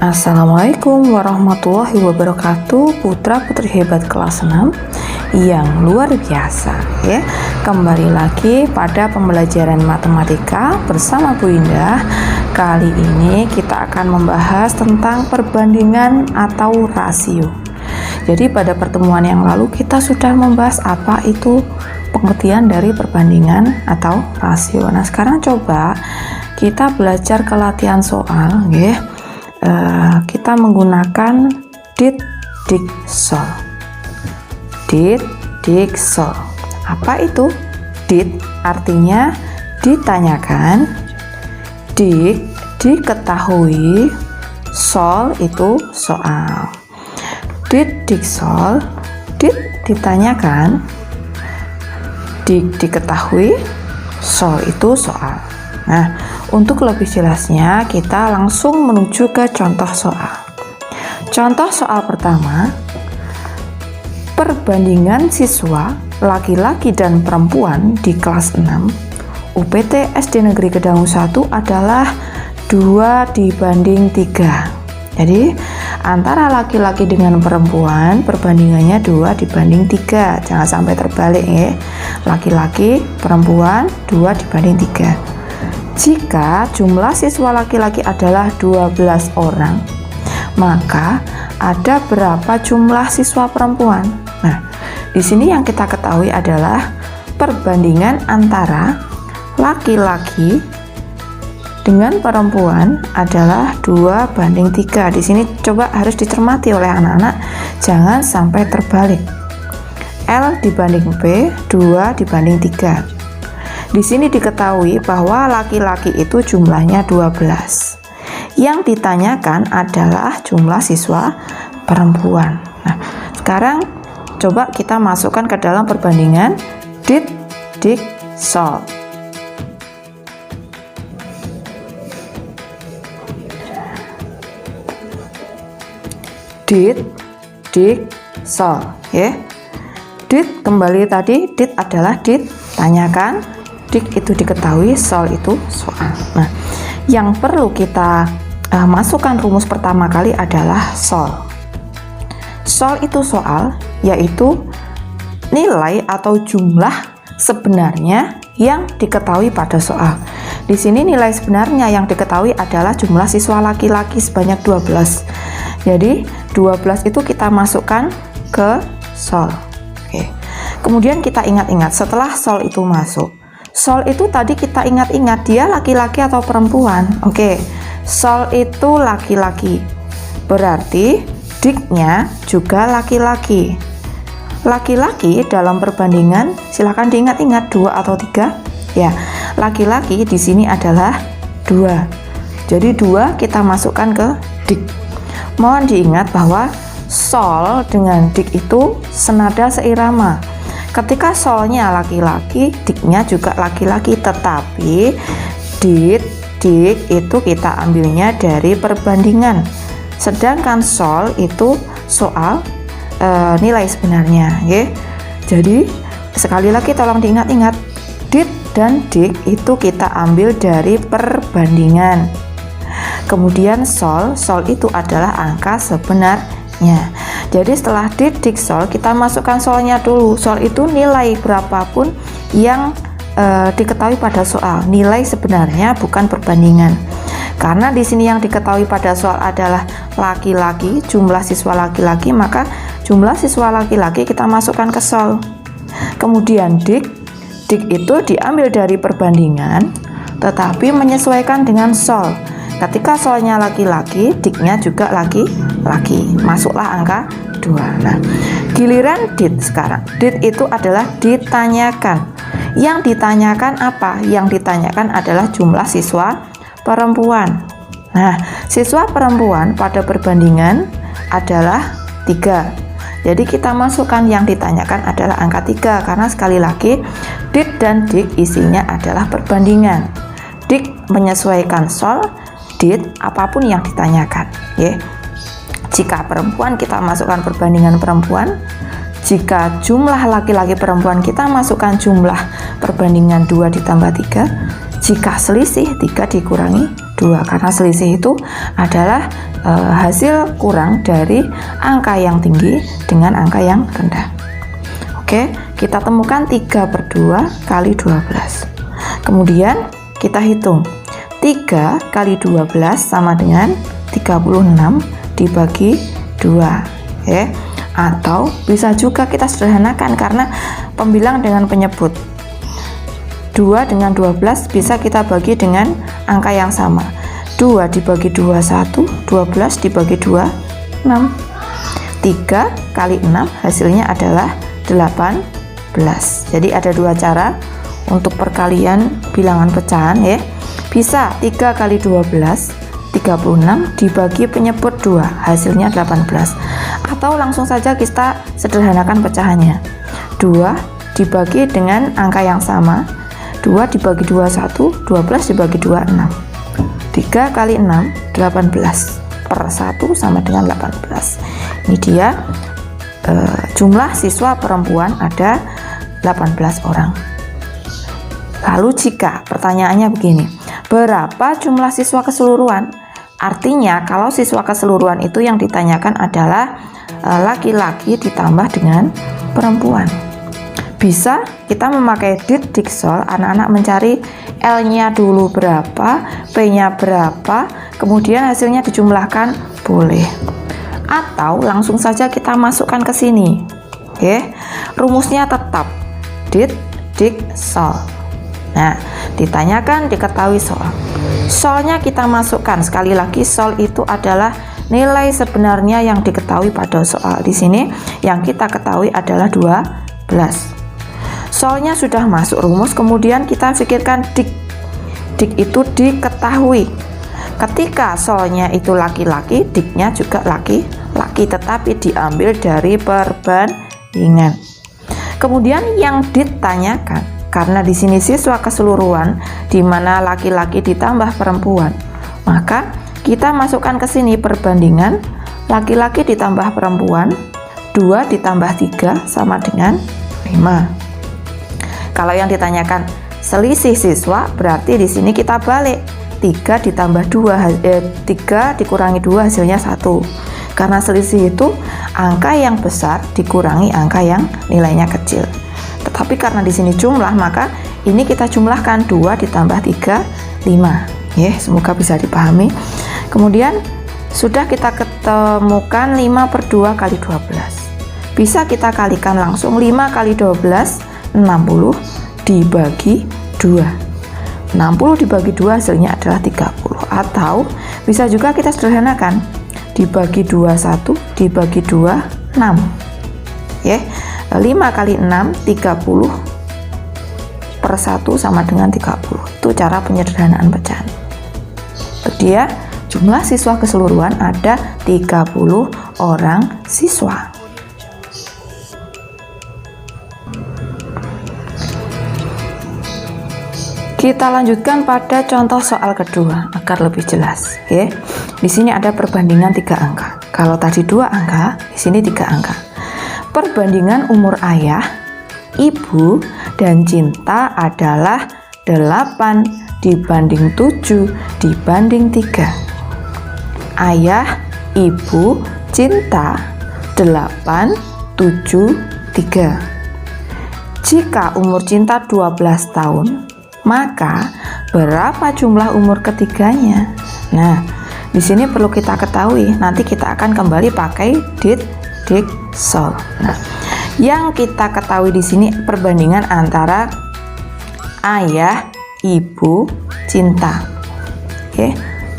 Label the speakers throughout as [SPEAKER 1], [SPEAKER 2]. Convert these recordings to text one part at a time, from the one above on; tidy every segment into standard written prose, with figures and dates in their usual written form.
[SPEAKER 1] Assalamualaikum warahmatullahi wabarakatuh, putra-putri hebat kelas 6 yang luar biasa ya. Kembali lagi pada pembelajaran matematika bersama Bu Indah. Kali ini kita akan membahas tentang perbandingan atau rasio. Jadi pada pertemuan yang lalu kita sudah membahas apa itu pengertian dari perbandingan atau rasio. Nah, sekarang coba kita belajar ke latihan soal ya. Kita menggunakan dit, dik, sol. Dit, dik, sol. Apa itu? Dit artinya ditanyakan, dik diketahui, sol itu soal. Dit, dik, sol. Dit ditanyakan, dik diketahui, sol itu soal. Nah, untuk lebih jelasnya kita langsung menuju ke contoh soal. Contoh soal pertama, perbandingan siswa laki-laki dan perempuan di kelas 6 UPT SD Negeri Kedangu 1 adalah 2:3. Jadi antara laki-laki dengan perempuan perbandingannya 2:3. Jangan sampai terbalik ya. Laki-laki, perempuan 2:3. Jika jumlah siswa laki-laki adalah 12 orang, maka ada berapa jumlah siswa perempuan? Nah, di sini yang kita ketahui adalah perbandingan antara laki-laki dengan perempuan adalah 2:3. Di sini coba harus dicermati oleh anak-anak, jangan sampai terbalik. L dibanding P, 2:3. Di sini diketahui bahwa laki-laki itu jumlahnya 12. Yang ditanyakan adalah jumlah siswa perempuan. Nah, sekarang coba kita masukkan ke dalam perbandingan dit, dik, sol. Dit, dik, sol ya. Dit kembali tadi, dit adalah ditanyakan, dik itu diketahui, sol itu soal. Nah, yang perlu kita masukkan rumus pertama kali adalah sol. Sol itu soal, yaitu nilai atau jumlah sebenarnya yang diketahui pada soal. Di sini nilai sebenarnya yang diketahui adalah jumlah siswa laki-laki sebanyak 12. Jadi 12 itu kita masukkan ke sol. Oke. Kemudian kita ingat-ingat setelah sol itu masuk. Sol itu tadi kita ingat-ingat dia laki-laki atau perempuan. Oke, sol itu laki-laki. Berarti diknya juga laki-laki. Laki-laki dalam perbandingan silahkan diingat-ingat 2 atau 3. Ya, laki-laki di sini adalah 2. Jadi 2 kita masukkan ke dik. Mohon diingat bahwa sol dengan dik itu senada seirama. Ketika solnya laki-laki, diknya juga laki-laki, tetapi dit, dik itu kita ambilnya dari perbandingan. Sedangkan sol itu soal nilai sebenarnya, ya. Jadi sekali lagi tolong diingat-ingat, dit dan dik itu kita ambil dari perbandingan. Kemudian sol itu adalah angka sebenarnya. Jadi setelah dit, dik, sol kita masukkan solnya dulu. Sol itu nilai berapapun yang diketahui pada soal. Nilai sebenarnya bukan perbandingan. Karena di sini yang diketahui pada soal adalah laki-laki, jumlah siswa laki-laki, maka jumlah siswa laki-laki kita masukkan ke sol. Kemudian dik itu diambil dari perbandingan tetapi menyesuaikan dengan sol. Ketika solnya laki-laki, diknya juga laki-laki. Masuklah angka 2. Nah, giliran dit sekarang. Dit itu adalah ditanyakan. Yang ditanyakan apa? Yang ditanyakan adalah jumlah siswa perempuan. Nah, siswa perempuan pada perbandingan adalah 3. Jadi kita masukkan yang ditanyakan adalah angka 3 karena sekali lagi dit dan dik isinya adalah perbandingan. Dik menyesuaikan sol, dit apapun yang ditanyakan ya. Jika perempuan kita masukkan perbandingan perempuan, jika jumlah laki-laki perempuan kita masukkan jumlah perbandingan 2 ditambah 3, Jika selisih 3 dikurangi 2, karena selisih itu adalah hasil kurang dari angka yang tinggi dengan angka yang rendah. Oke, kita temukan 3/2 kali 12. Kemudian kita hitung 3 kali 12 sama dengan 36 dibagi 2. Atau bisa juga kita sederhanakan karena pembilang dengan penyebut. 2 dengan 12 bisa kita bagi dengan angka yang sama. 2 dibagi 2 1, 12 dibagi 2 6. 3 kali 6 hasilnya adalah 18. Jadi ada dua cara untuk perkalian bilangan pecahan ya. Bisa 3 kali 12 36 dibagi penyebut 2 hasilnya 18, atau langsung saja kita sederhanakan pecahannya. 2 dibagi dengan angka yang sama, 2 dibagi 2 1, 12 dibagi 2 6. 3 kali 6 18 per 1 sama dengan 18. Ini dia jumlah siswa perempuan ada 18 orang. Lalu jika pertanyaannya begini, berapa jumlah siswa keseluruhan? Artinya kalau siswa keseluruhan itu yang ditanyakan adalah laki-laki ditambah dengan perempuan. Bisa kita memakai dit diksol, anak-anak mencari L-nya dulu berapa, P-nya berapa, kemudian hasilnya dijumlahkan, boleh. Atau langsung saja kita masukkan ke sini. Oke, rumusnya tetap dit diksol. Nah, ditanyakan diketahui sol. Solnya kita masukkan, sekali lagi sol itu adalah nilai sebenarnya yang diketahui pada soal. Di sini yang kita ketahui adalah 12. Solnya sudah masuk rumus, kemudian kita pikirkan dik. Dik itu diketahui. Ketika solnya itu laki-laki, diknya juga laki-laki, tetapi diambil dari perbandingan. Kemudian yang ditanyakan, karena di sini siswa keseluruhan di mana laki-laki ditambah perempuan, maka kita masukkan ke sini perbandingan laki-laki ditambah perempuan, 2 ditambah 3 sama dengan 5. Kalau yang ditanyakan selisih siswa, berarti di sini kita balik, 3 ditambah 2 3 dikurangi 2 hasilnya 1. Karena selisih itu angka yang besar dikurangi angka yang nilainya kecil. Tetapi karena di sini jumlah, maka ini kita jumlahkan 2 ditambah 3 5. Semoga bisa dipahami. Kemudian sudah kita ketemukan 5/2 kali 12. Bisa kita kalikan langsung, 5 kali 12 60 dibagi 2. 60 dibagi 2 hasilnya adalah 30. Atau bisa juga kita sederhanakan, dibagi 2 1 dibagi 2 6. 5 kali 6 30 per 1 sama dengan 30. Itu cara penyederhanaan pecahan. Dia jumlah siswa keseluruhan ada 30 orang siswa. Kita lanjutkan pada contoh soal kedua agar lebih jelas. Di sini ada perbandingan 3 angka. Kalau tadi 2 angka, di sini 3 angka. Perbandingan umur ayah, ibu, dan Cinta adalah 8 dibanding 7 dibanding 3. Ayah, ibu, Cinta 8, 7, 3. Jika umur Cinta 12 tahun, maka berapa jumlah umur ketiganya? Nah, di sini perlu kita ketahui, nanti kita akan kembali pakai dit diksol. Nah, yang kita ketahui di sini perbandingan antara ayah, ibu, Cinta.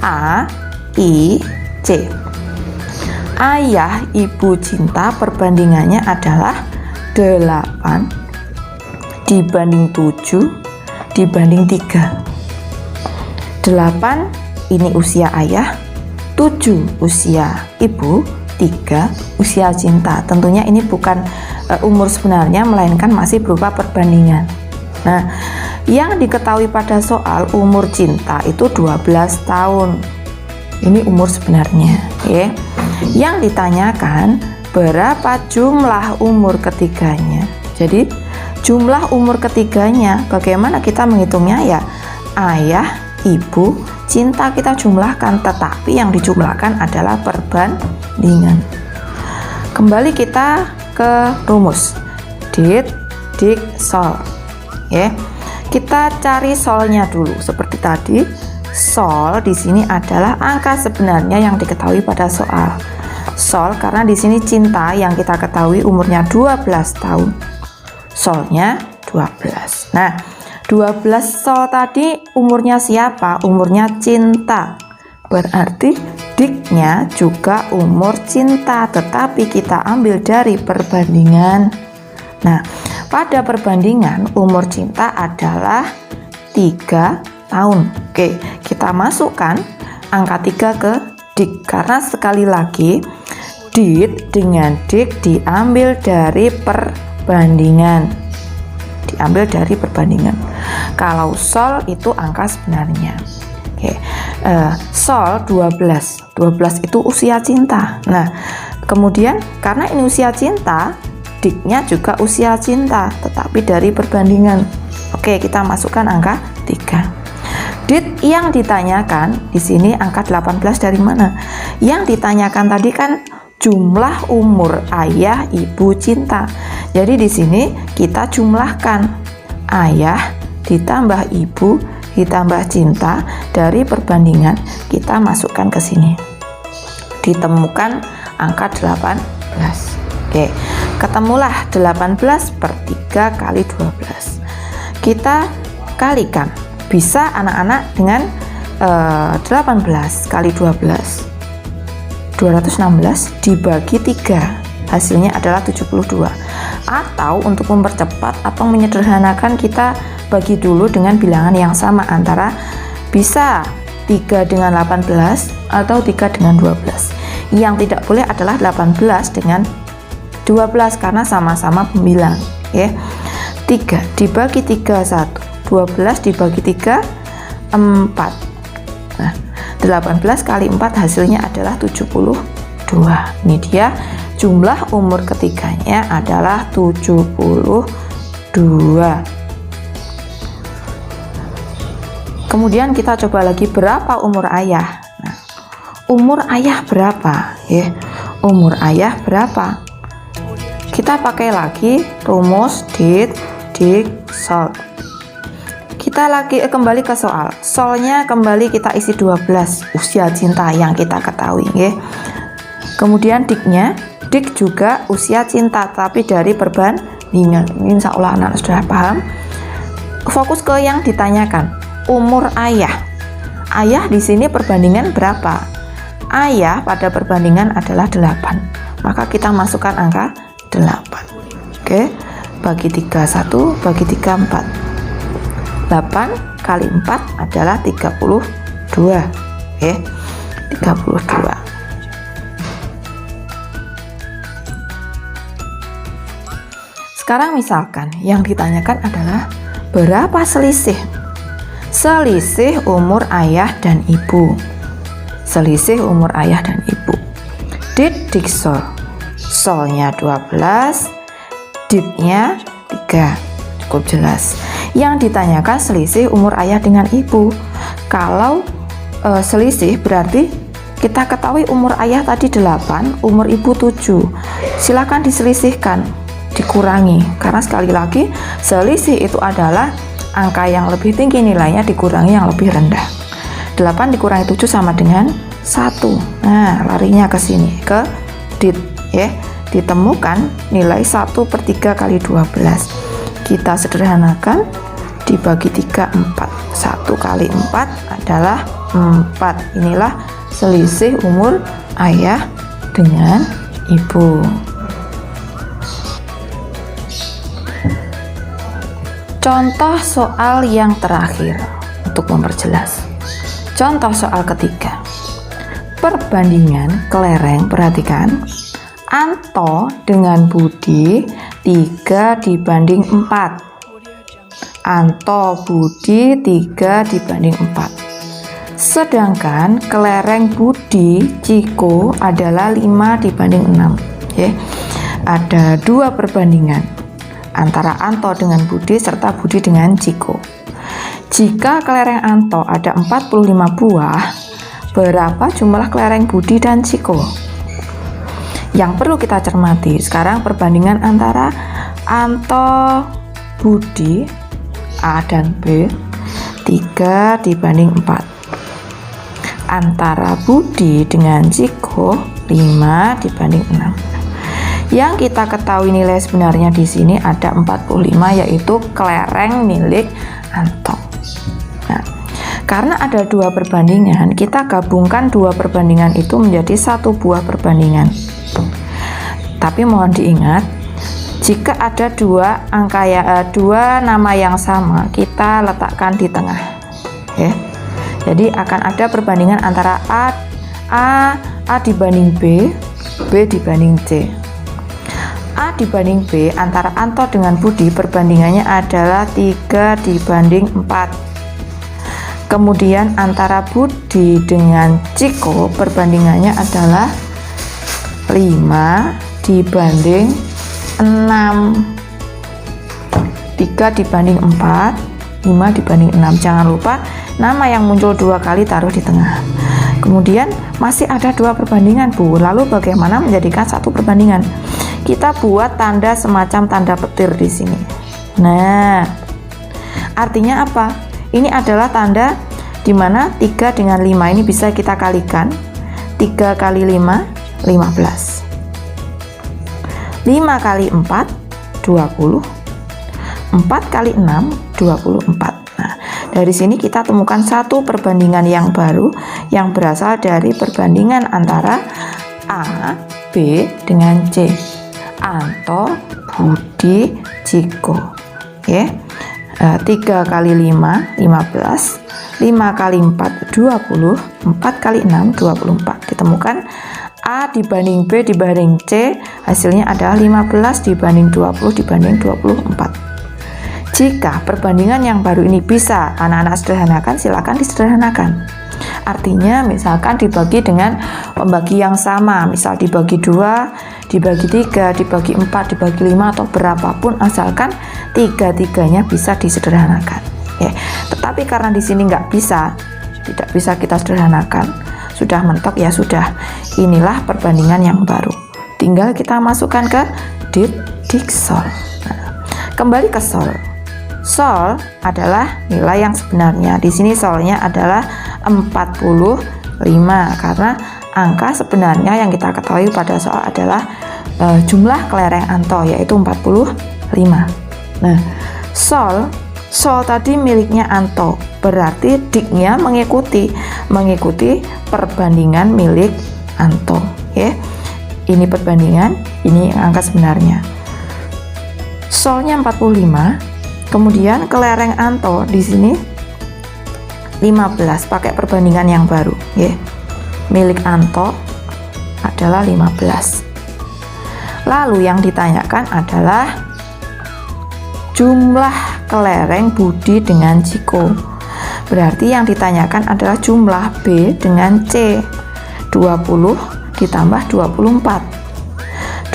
[SPEAKER 1] A, I, C. Ayah, ibu, Cinta perbandingannya adalah 8 dibanding 7 dibanding 3. 8 ini usia ayah, 7 usia ibu, 3 usia Cinta. Tentunya ini bukan umur sebenarnya, melainkan masih berupa perbandingan. Nah, yang diketahui pada soal umur Cinta itu 12 tahun. Ini umur sebenarnya. Yang ditanyakan berapa jumlah umur ketiganya. Jadi jumlah umur ketiganya bagaimana kita menghitungnya? Ya, ayah, ibu, cinta kita jumlahkan, tetapi yang dijumlahkan adalah perbandingan. Kembali kita ke rumus did, dik, sol. Ya, kita cari solnya dulu. Seperti tadi, sol di sini adalah angka sebenarnya yang diketahui pada soal. Sol karena di sini cinta yang kita ketahui umurnya 12 tahun. Solnya 12. Nah, 12 sol tadi umurnya siapa? Umurnya cinta. Berarti diknya juga umur cinta, tetapi kita ambil dari perbandingan. Nah, pada perbandingan umur cinta adalah 3 tahun. Oke, kita masukkan angka 3 ke dik, karena sekali lagi did dengan dik diambil dari perbandingan. Kalau sol itu angka sebenarnya. Oke, sol 12 itu usia cinta. Nah, kemudian karena ini usia cinta, diknya juga usia cinta, tetapi dari perbandingan. Oke, kita masukkan angka 3. Did yang ditanyakan di sini angka 18 dari mana? Yang ditanyakan tadi kan jumlah umur ayah, ibu, cinta. Jadi di sini kita jumlahkan ayah ditambah ibu ditambah cinta, dari perbandingan kita masukkan ke sini. Ditemukan angka 18. Oke, ketemulah 18 per 3 kali 12. Kita kalikan. Bisa anak-anak dengan 18 kali 12. 216 dibagi 3. Hasilnya adalah 72. Atau untuk mempercepat atau menyederhanakan, kita bagi dulu dengan bilangan yang sama, antara bisa 3 dengan 18 atau 3 dengan 12. Yang tidak boleh adalah 18 dengan 12 karena sama-sama pembilang, ya. 3 dibagi 3 1, 12 dibagi 3 4. Nah, 18 kali 4 hasilnya adalah 72. Ini dia jumlah umur ketiganya adalah 72. Kemudian kita coba lagi berapa umur ayah. Nah, umur ayah berapa? Ya, umur ayah berapa? Kita pakai lagi rumus did, dik, sol. Kita lagi kembali ke soal. Solnya kembali kita isi 12, usia cinta yang kita ketahui, ya. Kemudian diknya, dik juga usia cinta tapi dari perbandingan. Ini insya Allah anak sudah paham. Fokus ke yang ditanyakan. Umur ayah. Ayah di sini perbandingan berapa? Ayah pada perbandingan adalah 8. Maka kita masukkan angka 8. Oke. Bagi 3 1, bagi 3 4. 8 kali 4 adalah 32. Oke. 32. Sekarang misalkan yang ditanyakan adalah berapa selisih umur ayah dan ibu. Selisih umur ayah dan ibu. Did, dik, sol. Solnya 12, didnya 3. Cukup jelas. Yang ditanyakan selisih umur ayah dengan ibu. Kalau selisih berarti kita ketahui umur ayah tadi 8, umur ibu 7. Silakan diselisihkan, dikurangi, karena sekali lagi selisih itu adalah angka yang lebih tinggi nilainya dikurangi yang lebih rendah. 8 dikurangi 7 sama dengan 1. Nah, larinya ke sini, ke did, ya. Ditemukan nilai 1/3 kali 12. Kita sederhanakan, dibagi 3 4. 1 kali 4 adalah 4. Inilah selisih umur ayah dengan ibu. Contoh soal yang terakhir untuk memperjelas. Contoh soal ketiga. Perbandingan kelereng, perhatikan. Anto dengan Budi 3 dibanding 4. Anto, Budi 3 dibanding 4. Sedangkan kelereng Budi, Ciko adalah 5 dibanding 6. Ya. Ada 2 perbandingan antara Anto dengan Budi serta Budi dengan Ciko. Jika kelereng Anto ada 45 buah, berapa jumlah kelereng Budi dan Ciko? Yang perlu kita cermati sekarang perbandingan antara Anto, Budi, A dan B 3 dibanding 4. Antara Budi dengan Ciko 5 dibanding 6. Yang kita ketahui nilai sebenarnya di sini ada 45, yaitu kelereng milik Anto. Nah, karena ada dua perbandingan, kita gabungkan dua perbandingan itu menjadi satu buah perbandingan. Tapi mohon diingat, jika ada dua nama yang sama, kita letakkan di tengah. Ya. Jadi akan ada perbandingan antara A dibanding B, B dibanding C. A dibanding B antara Anto dengan Budi perbandingannya adalah 3 dibanding 4. Kemudian antara Budi dengan Ciko perbandingannya adalah 5 dibanding 6. 3 dibanding 4, 5 dibanding 6. Jangan lupa nama yang muncul dua kali taruh di tengah. Kemudian masih ada dua perbandingan, Bu. Lalu bagaimana menjadikan satu perbandingan? Kita buat tanda semacam tanda petir di sini. Nah, artinya apa? Ini adalah tanda di mana 3 dengan 5 ini bisa kita kalikan. 3 kali 5, 15. 5 kali 4, 20. 4 kali 6, 24. Nah, dari sini kita temukan satu perbandingan yang baru yang berasal dari perbandingan antara A, B dengan C. Anto, Budi, Ciko. Ya. 3 kali 5, 15. 5 kali 4, 20. 4 kali 6, 24. Ditemukan A dibanding B dibanding C, hasilnya adalah 15 dibanding 20 dibanding 24. Jika perbandingan yang baru ini bisa anak-anak sederhanakan, silakan disederhanakan. Artinya misalkan dibagi dengan pembagi yang sama, misal dibagi 2, dibagi 3, dibagi 4, dibagi 5 atau berapapun, asalkan tiga-tiganya bisa disederhanakan. Ya. Tetapi karena di sini nggak bisa, tidak bisa kita sederhanakan, sudah mentok ya sudah. Inilah perbandingan yang baru. Tinggal kita masukkan ke dik sol. Nah, kembali ke sol. Sol adalah nilai yang sebenarnya. Di sini solnya adalah 45 karena angka sebenarnya yang kita ketahui pada soal adalah jumlah kelereng Anto, yaitu 45. Nah, sol tadi miliknya Anto, berarti diknya mengikuti perbandingan milik Anto. Ya, ini perbandingan, ini angka sebenarnya. Solnya 45, kemudian kelereng Anto di sini 15, pakai perbandingan yang baru. Ya, milik Anto adalah 15. Lalu yang ditanyakan adalah jumlah kelereng Budi dengan Ciko. Berarti yang ditanyakan adalah jumlah B dengan C. 20 ditambah 24.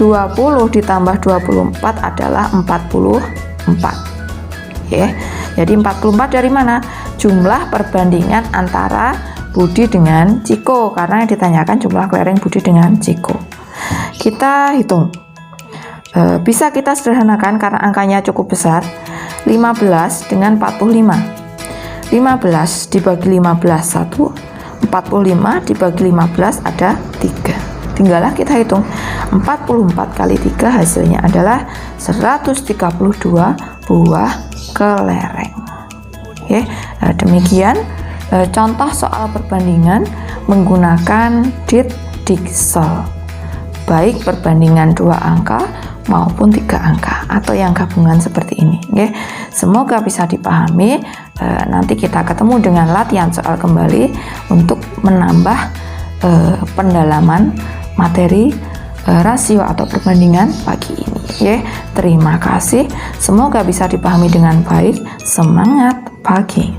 [SPEAKER 1] 20 ditambah 24 adalah 44. Ya. Jadi 44 dari mana? Jumlah perbandingan antara Budi dengan Ciko, karena yang ditanyakan jumlah kelereng Budi dengan Ciko. Kita hitung. Bisa kita sederhanakan karena angkanya cukup besar. 15 dengan 45. 15 dibagi 15 1, 45 dibagi 15 ada 3. Tinggallah kita hitung. 44 kali 3 hasilnya adalah 132 buah kelereng. Oke, demikian contoh soal perbandingan menggunakan dik sol. Baik perbandingan 2 angka maupun 3 angka atau yang gabungan seperti ini. Oke, semoga bisa dipahami. Nanti kita ketemu dengan latihan soal kembali untuk menambah pendalaman materi rasio atau perbandingan pagi ini. Oke, terima kasih. Semoga bisa dipahami dengan baik. Semangat pagi.